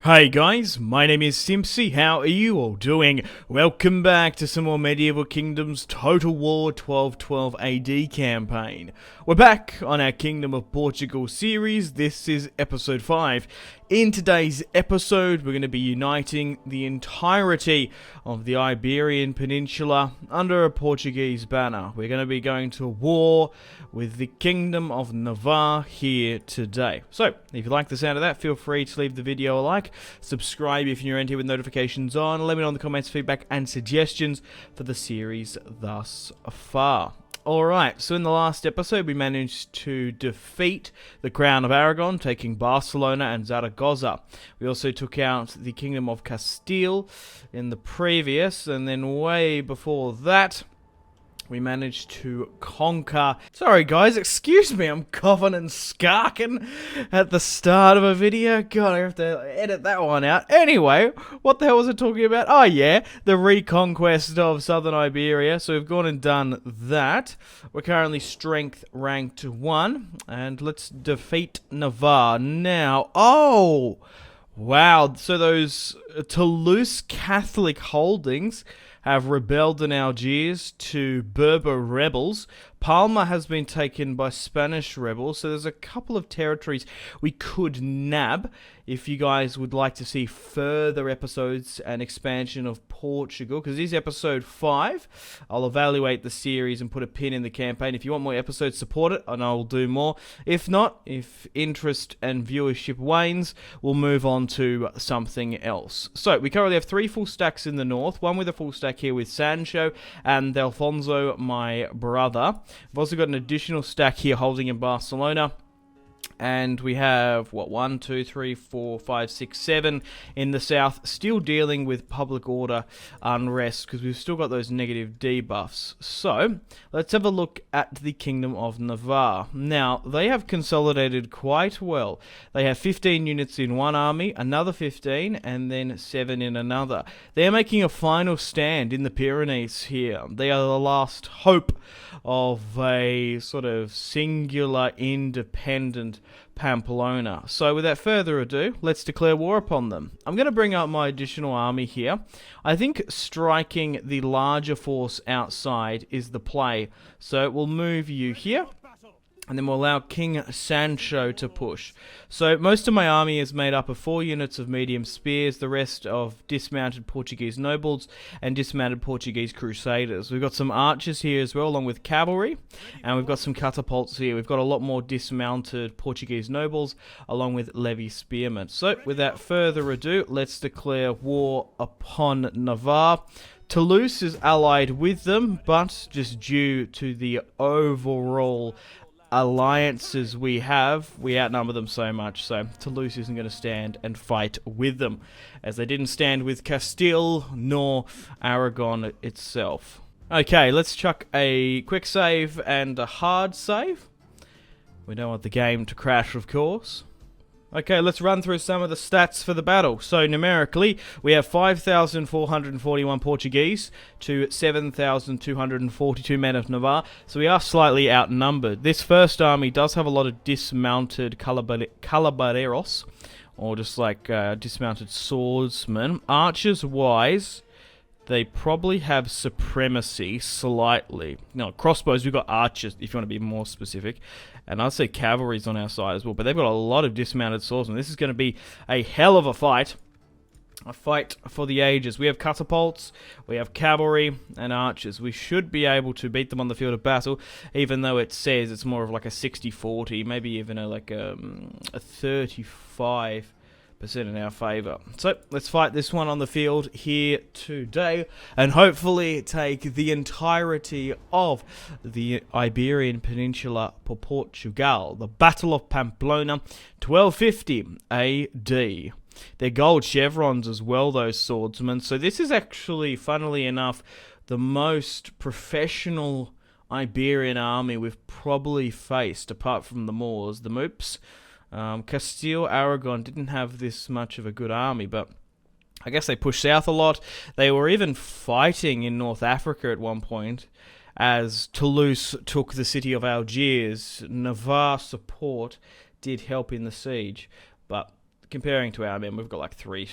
Hey guys, my name is Simpzy. How are you all doing? Welcome back to some more Medieval Kingdoms Total War 1212 AD campaign. We're back on our Kingdom of Portugal series. This is episode 5. In today's episode, we're going to be uniting the entirety of the Iberian Peninsula under a Portuguese banner. We're going to be going to war with the Kingdom of Navarre here today. So, if you like the sound of that, feel free to leave the video a like, subscribe if you're in here with notifications on, let me know in the comments feedback and suggestions for the series thus far. Alright, so in the last episode we managed to defeat the Crown of Aragon, taking Barcelona and Zaragoza. We also took out the Kingdom of Castile in the previous, and then way before that we managed to conquer... Sorry guys, excuse me, I'm coughing and scarking at the start of a video. God, I have to edit that one out. Anyway, what the hell was I talking about? Oh yeah, the Reconquest of southern Iberia. So we've gone and done that. We're currently strength ranked 1. And let's defeat Navarre now. Oh! Wow, so those Toulouse Catholic holdings have rebelled in Algiers to Berber rebels. Palma has been taken by Spanish rebels, so there's a couple of territories we could nab. If you guys would like to see further episodes and expansion of Portugal, because this is episode 5, I'll evaluate the series and put a pin in the campaign. If you want more episodes, support it, and I will do more. If not, if interest and viewership wanes, we'll move on to something else. So, we currently have 3 full stacks in the north, one with a full stack here with Sancho and Alfonso, my brother. We've also got an additional stack here holding in Barcelona. And we have, 1, 2, 3, 4, 5, 6, 7 in the south, still dealing with public order unrest, because we've still got those negative debuffs. So, let's have a look at the Kingdom of Navarre. Now, they have consolidated quite well. They have 15 units in one army, another 15, and then 7 in another. They are making a final stand in the Pyrenees here. They are the last hope of a sort of singular, independent Pamplona. So without further ado, let's declare war upon them. I'm going to bring up my additional army here. I think striking the larger force outside is the play. So we'll move you here, and then we'll allow King Sancho to push. So most of my army is made up of 4 units of medium spears, the rest of dismounted Portuguese nobles and dismounted Portuguese crusaders. We've got some archers here as well, along with cavalry, and we've got some catapults here. We've got a lot more dismounted Portuguese nobles, along with levy spearmen. So without further ado, let's declare war upon Navarre. Toulouse is allied with them, but just due to the overall alliances we have, we outnumber them so much, so Toulouse isn't going to stand and fight with them, as they didn't stand with Castile nor Aragon itself. Okay, let's chuck a quick save and a hard save. We don't want the game to crash, of course. Okay, let's run through some of the stats for the battle. So, numerically, we have 5,441 Portuguese to 7,242 men of Navarre. So, we are slightly outnumbered. This first army does have a lot of dismounted calabareros, or just like dismounted swordsmen. Archers-wise, they probably have supremacy slightly. No, crossbows, we've got archers, if you want to be more specific. And I'd say cavalry's on our side as well. But they've got a lot of dismounted swordsmen. This is going to be a hell of a fight. A fight for the ages. We have catapults, we have cavalry, and archers. We should be able to beat them on the field of battle, even though it says it's more of like a 60-40, maybe even a 35% in our favour. So, let's fight this one on the field here today, and hopefully take the entirety of the Iberian Peninsula for Portugal. The Battle of Pamplona, 1250 AD. They're gold chevrons as well, those swordsmen. So this is actually, funnily enough, the most professional Iberian army we've probably faced, apart from the Moors, the Moops. Castile, Aragon didn't have this much of a good army, but I guess they pushed south a lot. They were even fighting in North Africa at one point, as Toulouse took the city of Algiers. Navarre support did help in the siege, but comparing to our men, we've got like 3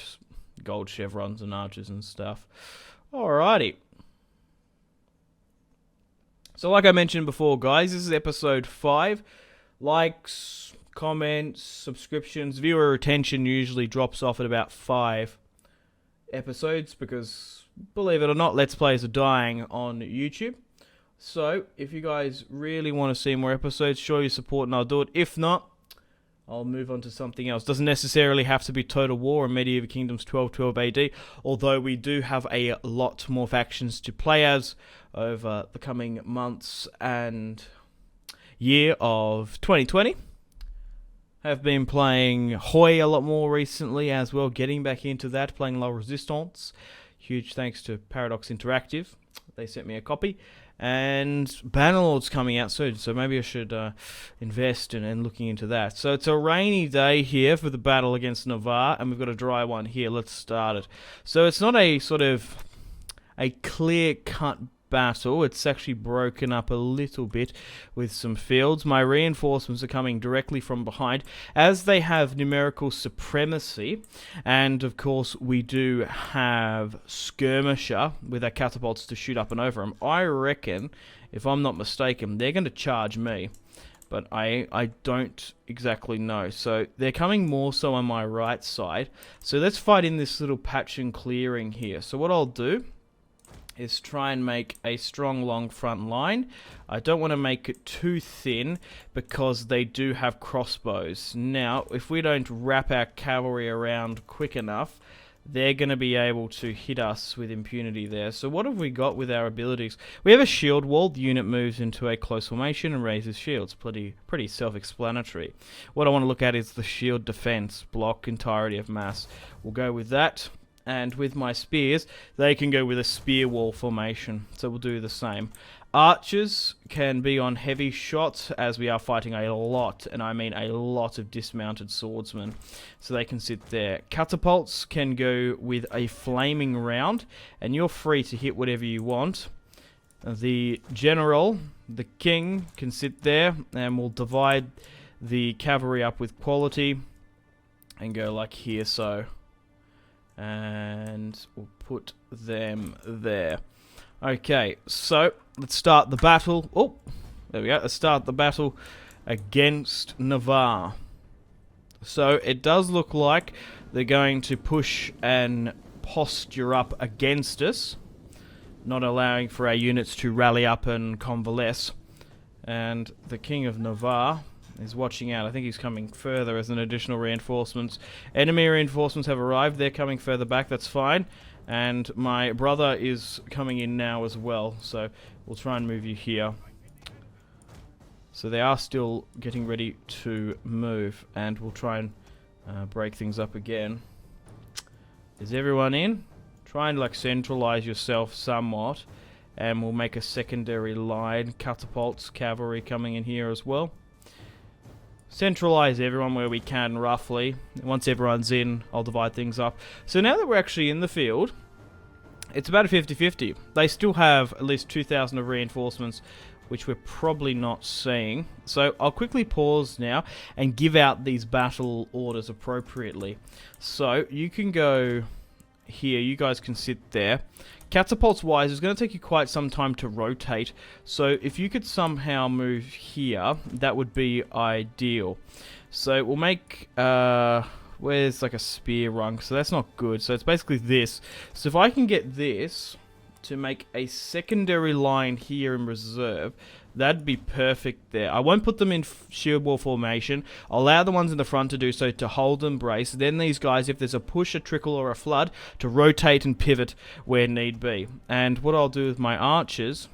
gold chevrons and archers and stuff. Alrighty. So like I mentioned before, guys, this is episode 5. Likes, comments, subscriptions, viewer retention usually drops off at about 5 episodes because, believe it or not, Let's Plays are dying on YouTube. So, if you guys really want to see more episodes, show your support and I'll do it. If not, I'll move on to something else. Doesn't necessarily have to be Total War or Medieval Kingdoms 1212 AD, although we do have a lot more factions to play as over the coming months and year of 2020. Have been playing Hoi a lot more recently as well, getting back into that, playing La Resistance. Huge thanks to Paradox Interactive. They sent me a copy. And Bannerlord's coming out soon, so maybe I should invest in looking into that. So it's a rainy day here for the battle against Navarre, and we've got a dry one here. Let's start it. So it's not a sort of a clear-cut battle. It's actually broken up a little bit with some fields. My reinforcements are coming directly from behind as they have numerical supremacy, and of course we do have skirmisher with our catapults to shoot up and over them. I reckon, if I'm not mistaken, they're going to charge me, but I don't exactly know. So they're coming more so on my right side, so let's fight in this little patch and clearing here. So what I'll do is try and make a strong long front line. I don't want to make it too thin because they do have crossbows. Now, if we don't wrap our cavalry around quick enough, they're going to be able to hit us with impunity there. So what have we got with our abilities? We have a shield wall. The unit moves into a close formation and raises shields. Pretty self-explanatory. What I want to look at is the shield defense, block entirety of mass. We'll go with that. And with my spears, they can go with a spear wall formation. So we'll do the same. Archers can be on heavy shots as we are fighting a lot, and I mean a lot of dismounted swordsmen. So they can sit there. Catapults can go with a flaming round, and you're free to hit whatever you want. The general, the king, can sit there, and we'll divide the cavalry up with quality and go like here, so. And we'll put them there. Okay, so let's start the battle. Oh, there we go. Let's start the battle against Navarre. So it does look like they're going to push and posture up against us, not allowing for our units to rally up and convalesce. And the King of Navarre is watching out. I think he's coming further as an additional reinforcements. Enemy reinforcements have arrived. They're coming further back. That's fine. And my brother is coming in now as well. So we'll try and move you here. So they are still getting ready to move. And we'll try and break things up again. Is everyone in? Try and like centralize yourself somewhat. And we'll make a secondary line. Catapults, cavalry coming in here as well. Centralize everyone where we can, roughly. Once everyone's in, I'll divide things up. So now that we're actually in the field, it's about a 50-50. They still have at least 2,000 of reinforcements, which we're probably not seeing. So I'll quickly pause now and give out these battle orders appropriately. So you can go here. You guys can sit there. Catapults wise, it's going to take you quite some time to rotate, so if you could somehow move here, that would be ideal. So we'll make, where's like a spear rung, so that's not good, so it's basically this. So if I can get this to make a secondary line here in reserve, that'd be perfect there. I won't put them in shield wall formation. I'll allow the ones in the front to do so, to hold and brace. Then these guys, if there's a push, a trickle, or a flood, to rotate and pivot where need be. And what I'll do with my archers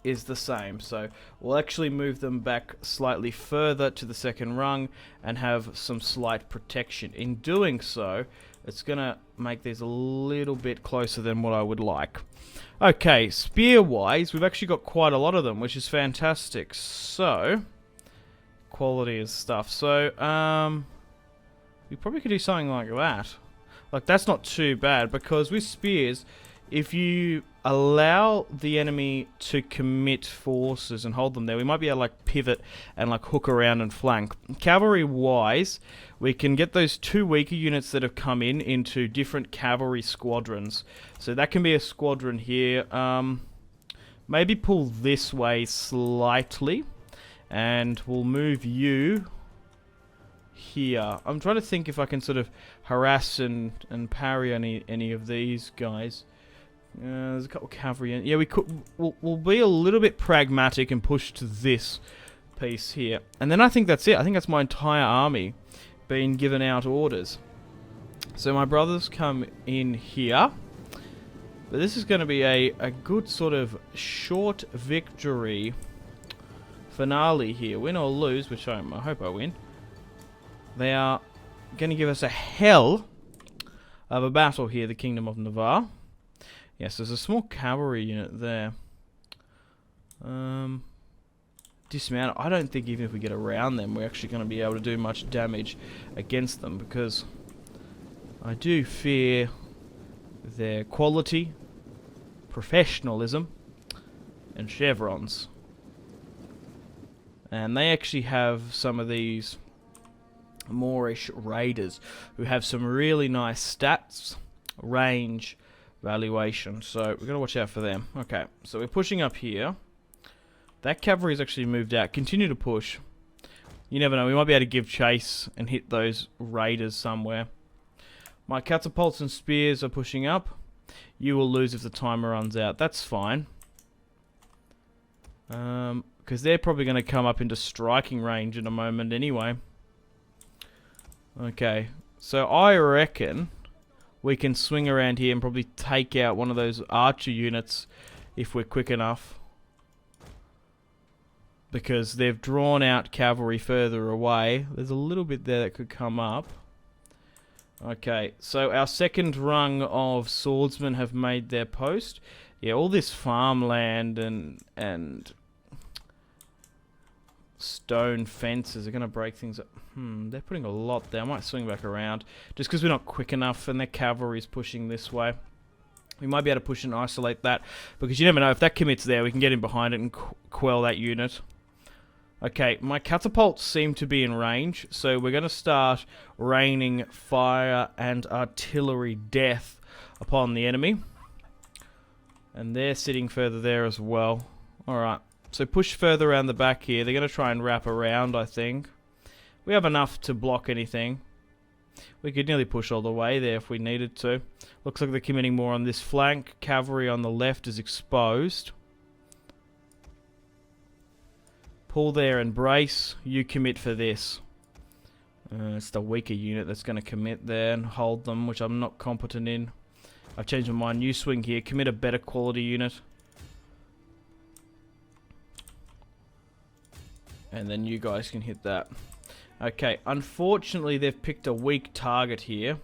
is the same. So we'll actually move them back slightly further to the second rung and have some slight protection. In doing so, it's going to make these a little bit closer than what I would like. Okay, spear-wise, we've actually got quite a lot of them, which is fantastic. So, quality is stuff. So, we probably could do something like that. Like, that's not too bad, because with spears, if you allow the enemy to commit forces and hold them there, we might be able to like pivot and like hook around and flank. Cavalry wise, we can get those 2 weaker units that have come in into different cavalry squadrons. So that can be a squadron here. Maybe pull this way slightly, and we'll move you here. I'm trying to think if I can sort of harass and parry any of these guys. There's a couple of cavalry in. Yeah, we'll be a little bit pragmatic and push to this piece here. And then I think that's it. I think that's my entire army being given out orders. So my brothers come in here. But this is going to be a good sort of short victory finale here. Win or lose, which I hope I win. They are going to give us a hell of a battle here, the Kingdom of Navarre. Yes, there's a small cavalry unit there. Dismount. I don't think even if we get around them, we're actually going to be able to do much damage against them, because I do fear their quality, professionalism, and chevrons. And they actually have some of these Moorish raiders who have some really nice stats, range, valuation, so we've got to watch out for them. Okay, so we're pushing up here. That cavalry's actually moved out. Continue to push. You never know, we might be able to give chase and hit those raiders somewhere. My catapults and spears are pushing up. You will lose if the timer runs out. That's fine. Because they're probably going to come up into striking range in a moment anyway. Okay, so I reckon we can swing around here and probably take out one of those archer units if we're quick enough. Because they've drawn out cavalry further away. There's a little bit there that could come up. Okay, so our second rung of swordsmen have made their post. Yeah, all this farmland and stone fences are going to break things up. They're putting a lot there. I might swing back around. Just because we're not quick enough and their cavalry's pushing this way. We might be able to push and isolate that. Because you never know, if that commits there, we can get in behind it and quell that unit. Okay, my catapults seem to be in range. So we're going to start raining fire and artillery death upon the enemy. And they're sitting further there as well. Alright, so push further around the back here. They're going to try and wrap around, I think. We have enough to block anything. We could nearly push all the way there if we needed to. Looks like they're committing more on this flank. Cavalry on the left is exposed. Pull there and brace. You commit for this. It's the weaker unit that's going to commit there and hold them, which I'm not competent in. I've changed my mind. You swing here. Commit a better quality unit. And then you guys can hit that. Okay, unfortunately they've picked a weak target here,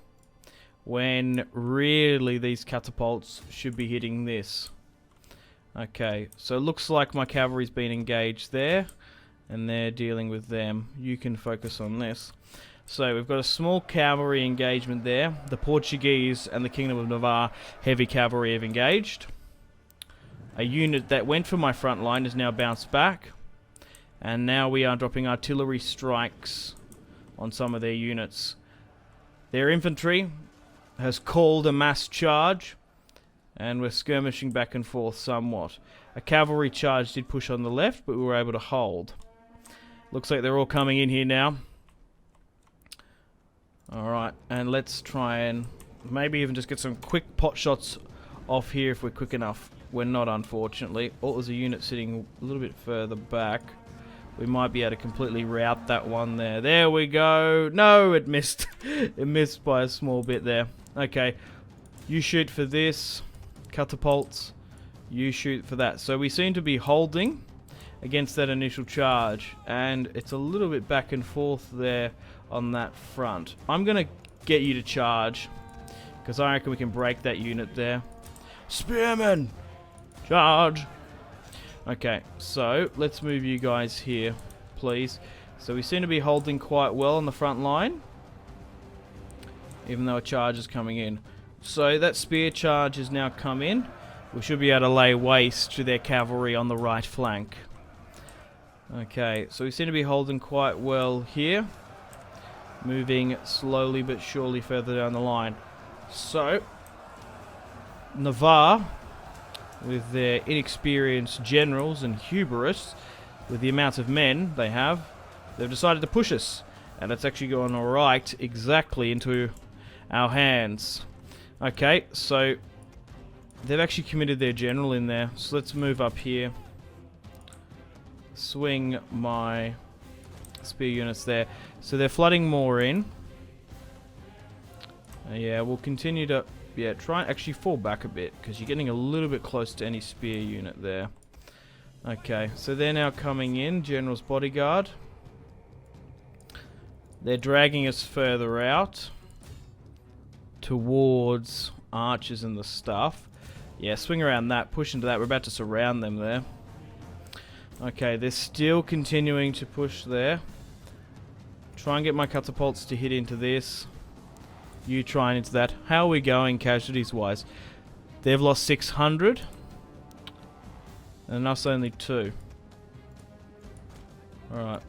when really these catapults should be hitting this. Okay, so it looks like my cavalry's been engaged there, and they're dealing with them. You can focus on this. So we've got a small cavalry engagement there. The Portuguese and the Kingdom of Navarre heavy cavalry have engaged. A unit that went for my front line has now bounced back. And now we are dropping artillery strikes on some of their units. Their infantry has called a mass charge, and we're skirmishing back and forth somewhat. A cavalry charge did push on the left, but we were able to hold. Looks like they're all coming in here now. Alright, and let's try and maybe even just get some quick pot shots off here if we're quick enough. We're not, unfortunately. Oh, there's a unit sitting a little bit further back. We might be able to completely rout that one there. There we go. No, it missed. It missed by a small bit there. Okay. You shoot for this. Catapults. You shoot for that. So we seem to be holding against that initial charge. And it's a little bit back and forth there on that front. I'm going to get you to charge, because I reckon we can break that unit there. Spearmen! Charge! Okay, so let's move you guys here, please. So we seem to be holding quite well on the front line, even though a charge is coming in. So that spear charge has now come in. We should be able to lay waste to their cavalry on the right flank. Okay, so we seem to be holding quite well here. Moving slowly but surely further down the line. So, Navarre, with their inexperienced generals and hubris, with the amount of men they have, they've decided to push us. And it's actually gone right exactly into our hands. Okay, so they've actually committed their general in there. So let's move up here. Swing my spear units there. So they're flooding more in. Yeah, we'll continue to try and actually fall back a bit, because you're getting a little bit close to any spear unit there. Okay, so they're now coming in. General's bodyguard. They're dragging us further out towards archers and the stuff. Yeah, swing around that, push into that. We're about to surround them there. Okay, they're still continuing to push there. Try and get my catapults to hit into this. You try and into that. How are we going casualties-wise? They've lost 600. And us only 2. Alright.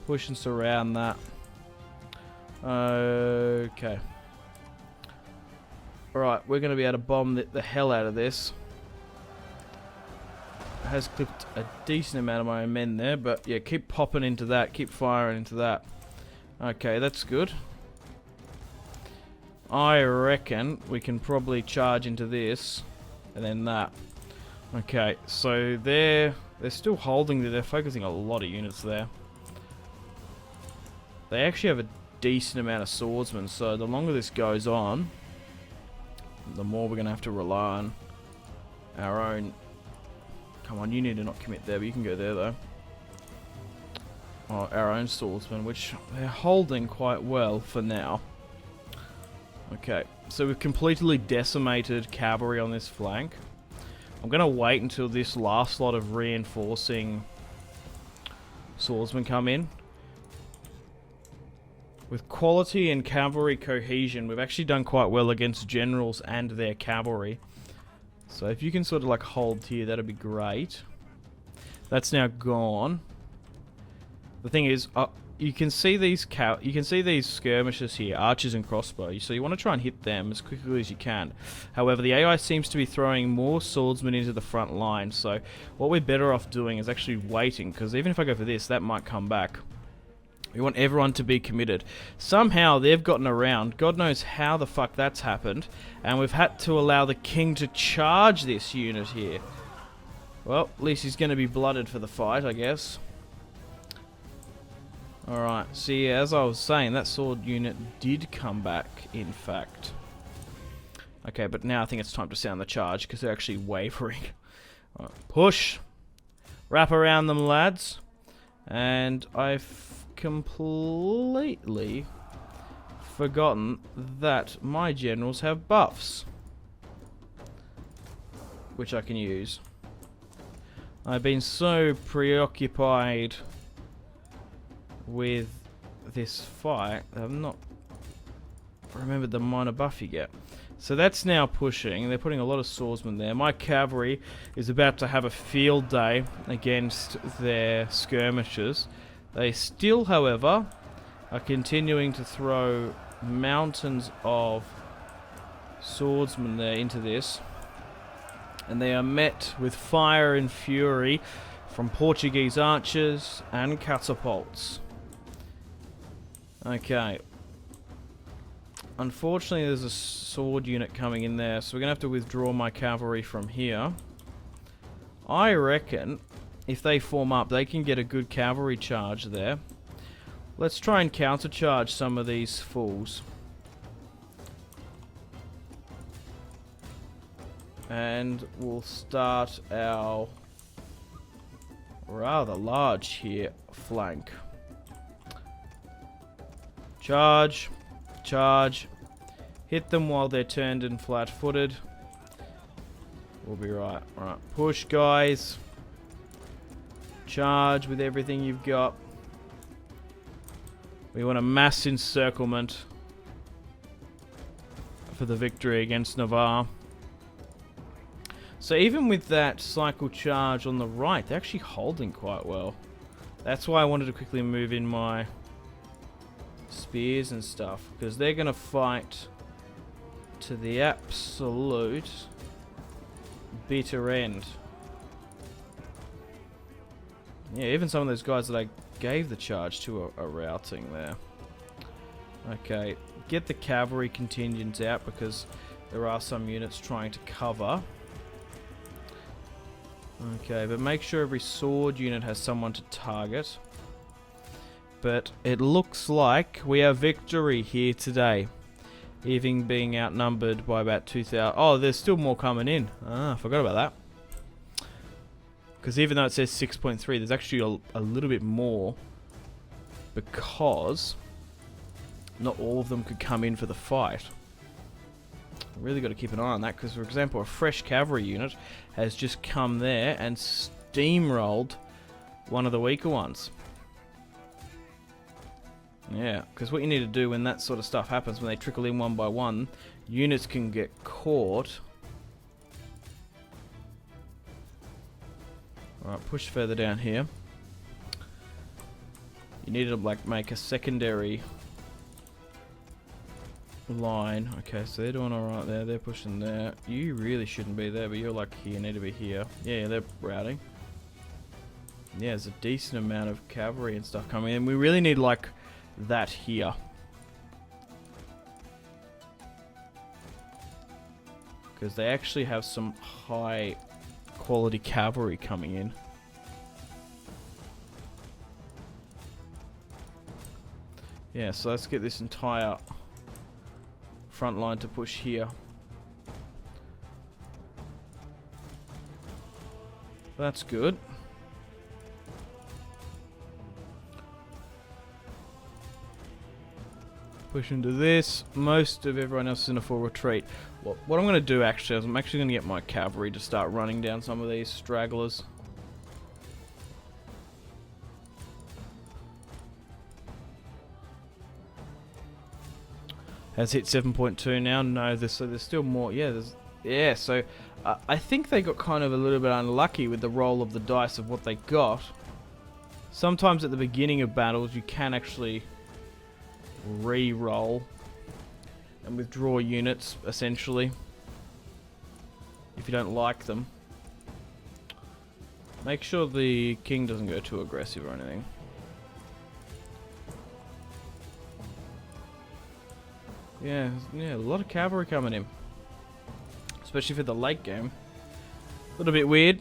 Push and surround that. Okay. Alright, we're going to be able to bomb the hell out of this. Has clipped a decent amount of my own men there, but yeah, keep popping into that, keep firing into that. Okay, that's good. I reckon we can probably charge into this, and then that. Okay, so they're still holding there, they're focusing a lot of units there. They actually have a decent amount of swordsmen, so the longer this goes on, the more we're going to have to rely on our own. Come on, you need to not commit there, but you can go there though. Oh, our own swordsmen, which they're holding quite well for now. Okay, so we've completely decimated cavalry on this flank. I'm going to wait until this last lot of reinforcing swordsmen come in. With quality and cavalry cohesion, we've actually done quite well against generals and their cavalry. So if you can sort of like hold here, that'd be great. That's now gone. The thing is, you can see these skirmishers here, archers and crossbows. So you want to try and hit them as quickly as you can. However, the AI seems to be throwing more swordsmen into the front line. So what we're better off doing is actually waiting, because even if I go for this, that might come back. We want everyone to be committed. Somehow they've gotten around. God knows how the fuck that's happened. And we've had to allow the king to charge this unit here. Well, at least he's going to be blooded for the fight, I guess. Alright, see, as I was saying, that sword unit did come back, in fact. Okay, but now I think it's time to sound the charge, because they're actually wavering. Right, push! Wrap around them, lads. And I've completely forgotten that my generals have buffs, which I can use. I've been so preoccupied with this fight that I've not remembered the minor buff you get. So that's now pushing. They're putting a lot of swordsmen there. My cavalry is about to have a field day against their skirmishers. They still, however, are continuing to throw mountains of swordsmen there into this. And they are met with fire and fury from Portuguese archers and catapults. Okay. Unfortunately, there's a sword unit coming in there, so we're going to have to withdraw my cavalry from here. I reckon if they form up, they can get a good cavalry charge there. Let's try and countercharge some of these fools. And we'll start our rather large here flank. Charge. Charge. Hit them while they're turned and flat-footed. We'll be right. Alright, push, guys. Charge with everything you've got. We want a mass encirclement. for the victory against Navarre. So even with that cycle charge on the right, they're actually holding quite well. That's why I wanted to quickly move in my spears and stuff, because they're going to fight to the absolute bitter end. Yeah, even some of those guys that I gave the charge to are routing there. Okay, get the cavalry contingents out because there are some units trying to cover. Okay, but make sure every sword unit has someone to target. But it looks like we have victory here today. Even being outnumbered by about 2,000. Oh, there's still more coming in. Ah, I forgot about that. Because even though it says 6.3, there's actually a little bit more. Because not all of them could come in for the fight. Really got to keep an eye on that, because for example a fresh cavalry unit has just come there and steamrolled one of the weaker ones. Yeah, because what you need to do when that sort of stuff happens, when they trickle in one by one, units can get caught. Alright, push further down here. You need to like make a secondary line. Okay, so they're doing alright there. They're pushing there. You really shouldn't be there, but you're like here. You need to be here. Yeah, they're routing. Yeah, there's a decent amount of cavalry and stuff coming in. We really need like that here. Because they actually have some high quality cavalry coming in. Yeah, so let's get this entire front line to push here. That's good. Push into this. Most of everyone else is in a full retreat. What I'm going to do actually is I'm actually going to get my cavalry to start running down some of these stragglers. Has hit 7.2 now. No, there's still more. Yeah, so I think they got kind of a little bit unlucky with the roll of the dice of what they got. Sometimes at the beginning of battles you can actually re-roll and withdraw units, essentially, if you don't like them. Make sure the king doesn't go too aggressive or anything. Yeah, a lot of cavalry coming in. Especially for the late game. A little bit weird.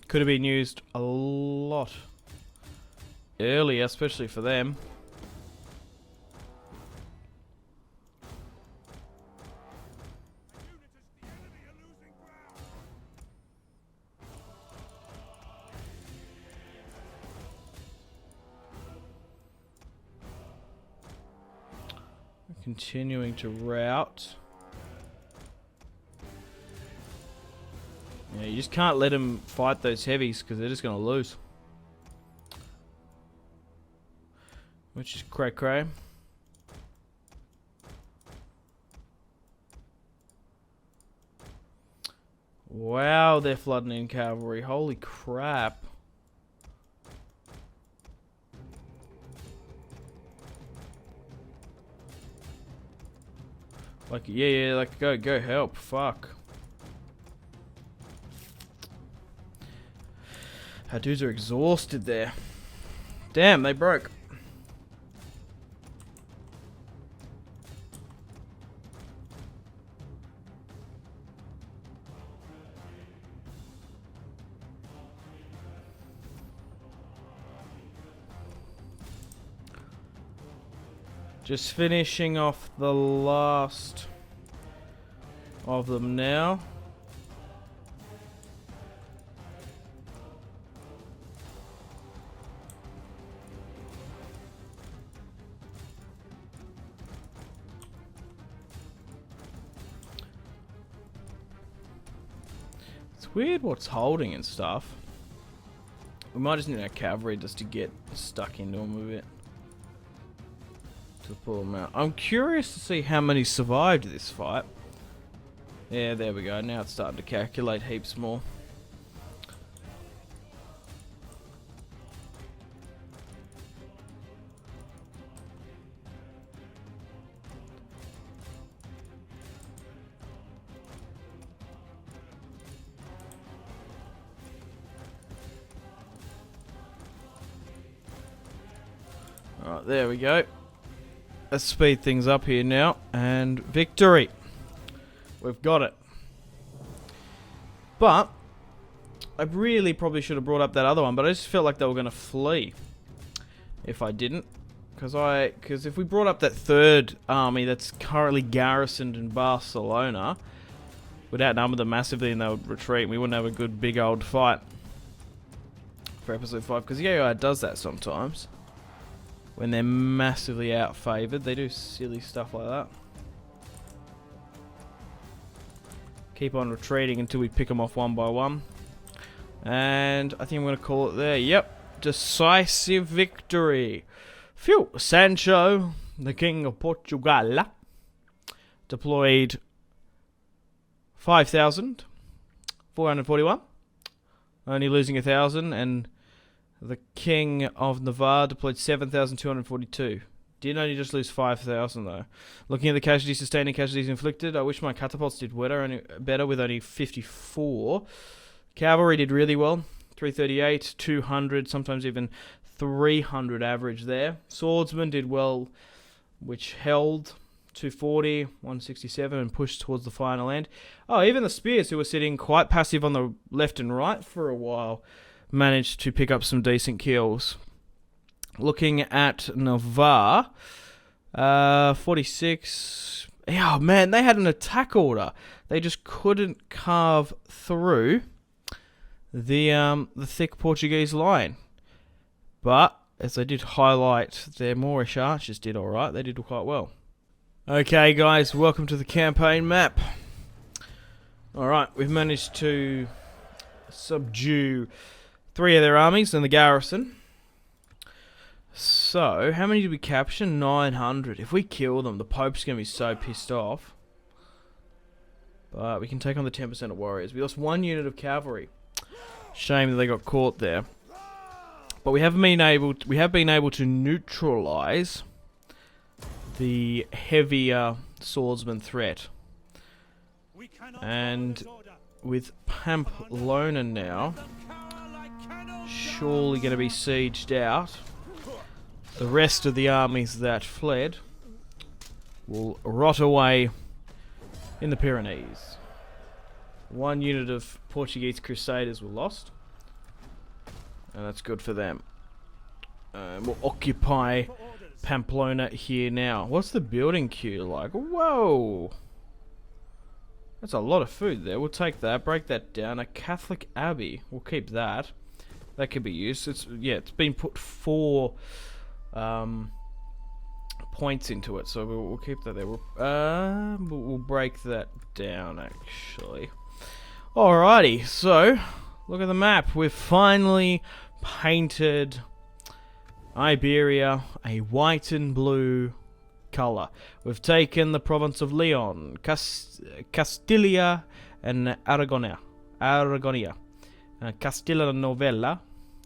Could have been used a lot earlier, especially for them. Continuing to rout. Yeah, you just can't let them fight those heavies because they're just going to lose. Which is cray cray. Wow, they're flooding in cavalry. Holy crap. Like, yeah, like, go help. Fuck. Our dudes are exhausted there. Damn, they broke. Just finishing off the last of them now. It's weird what's holding and stuff. We might just need our cavalry just to get stuck into them a bit. To pull them out. I'm curious to see how many survived this fight. Yeah, there we go. Now it's starting to calculate heaps more. Alright, there we go. Let's speed things up here now. And victory! We've got it. But I really probably should have brought up that other one, but I just felt like they were going to flee if I didn't. Because if we brought up that third army that's currently garrisoned in Barcelona, we'd outnumber them massively and they would retreat and we wouldn't have a good big old fight for episode 5. Because the AI does that sometimes. When they're massively out-favoured, they do silly stuff like that. Keep on retreating until we pick them off one by one. And I think I'm going to call it there. Yep. Decisive victory. Phew. Sancho, the King of Portugal, deployed 5,441. Only losing 1,000. And the King of Navarre deployed 7,242. Did only just lose 5,000 though. Looking at the casualties sustained and casualties inflicted, I wish my catapults did better with only 54. Cavalry did really well. 338, 200, sometimes even 300 average there. Swordsmen did well, which held 240, 167 and pushed towards the final end. Oh, even the spears, who were sitting quite passive on the left and right for a while, managed to pick up some decent kills. Looking at Navarre, 46. Oh man, they had an attack order. They just couldn't carve through the thick Portuguese line. But as I did highlight, their Moorish archers did all right. They did quite well. Okay, guys, welcome to the campaign map. All right, we've managed to subdue 3 of their armies and the garrison. So, how many did we capture? 900. If we kill them, the Pope's going to be so pissed off. But we can take on the 10% of warriors. We lost 1 unit of cavalry. Shame that they got caught there. But we have been able to neutralize the heavier swordsman threat. And with Pamplona now surely going to be sieged out, the rest of the armies that fled will rot away in the Pyrenees. 1 unit of Portuguese crusaders were lost, and that's good for them. We'll occupy Pamplona here now. What's the building queue like? Whoa! That's a lot of food there. We'll take that, break that down. A Catholic abbey. We'll keep that. That could be used. It's been put 4 points into it, so we'll keep that there. We'll break that down actually. Alrighty, so look at the map. We've finally painted Iberia a white and blue colour. We've taken the province of Leon, Castilla and Aragonia, Castilla Novella,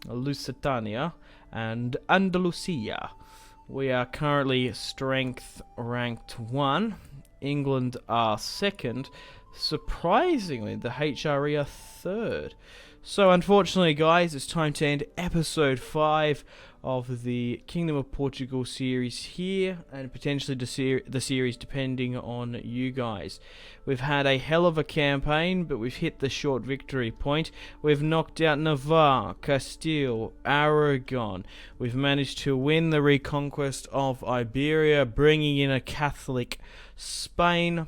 Lusitania, and Andalusia. We are currently strength ranked 1. England are 2nd. Surprisingly, the HRE are 3rd. So unfortunately, guys, it's time to end episode 5 of the Kingdom of Portugal series here, and potentially the series depending on you guys. We've had a hell of a campaign, but we've hit the short victory point. We've knocked out Navarre, Castile, Aragon. We've managed to win the Reconquest of Iberia, bringing in a Catholic Spain,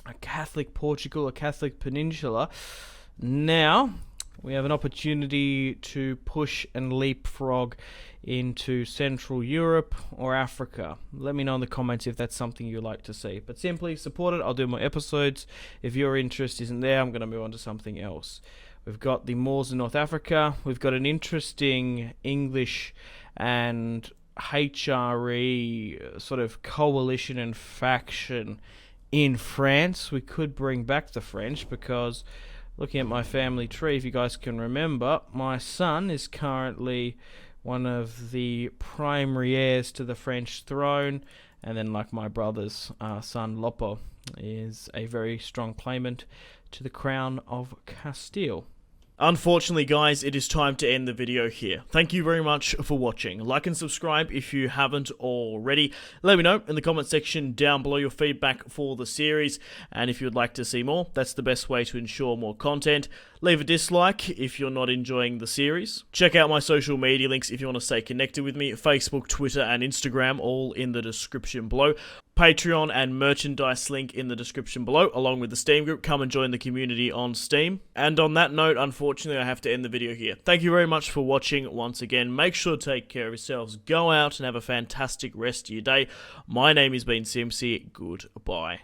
a Catholic Portugal, a Catholic Peninsula. Now we have an opportunity to push and leapfrog into Central Europe or Africa. Let me know in the comments if that's something you'd like to see. But simply support it. I'll do more episodes. If your interest isn't there, I'm going to move on to something else. We've got the Moors in North Africa. We've got an interesting English and HRE sort of coalition and faction in France. We could bring back the French because, looking at my family tree, if you guys can remember, my son is currently one of the primary heirs to the French throne, and then like my brother's son Lopo is a very strong claimant to the crown of Castile. Unfortunately, guys, it is time to end the video here. Thank you very much for watching. Like and subscribe if you haven't already. Let me know in the comment section down below your feedback for the series, and if you'd like to see more, that's the best way to ensure more content. Leave a dislike if you're not enjoying the series. Check out my social media links if you want to stay connected with me. Facebook, Twitter, and Instagram, all in the description below. Patreon and merchandise link in the description below, along with the Steam group. Come and join the community on Steam. And on that note, unfortunately, I have to end the video here. Thank you very much for watching once again. Make sure to take care of yourselves. Go out and have a fantastic rest of your day. My name has been Simpzy. Goodbye.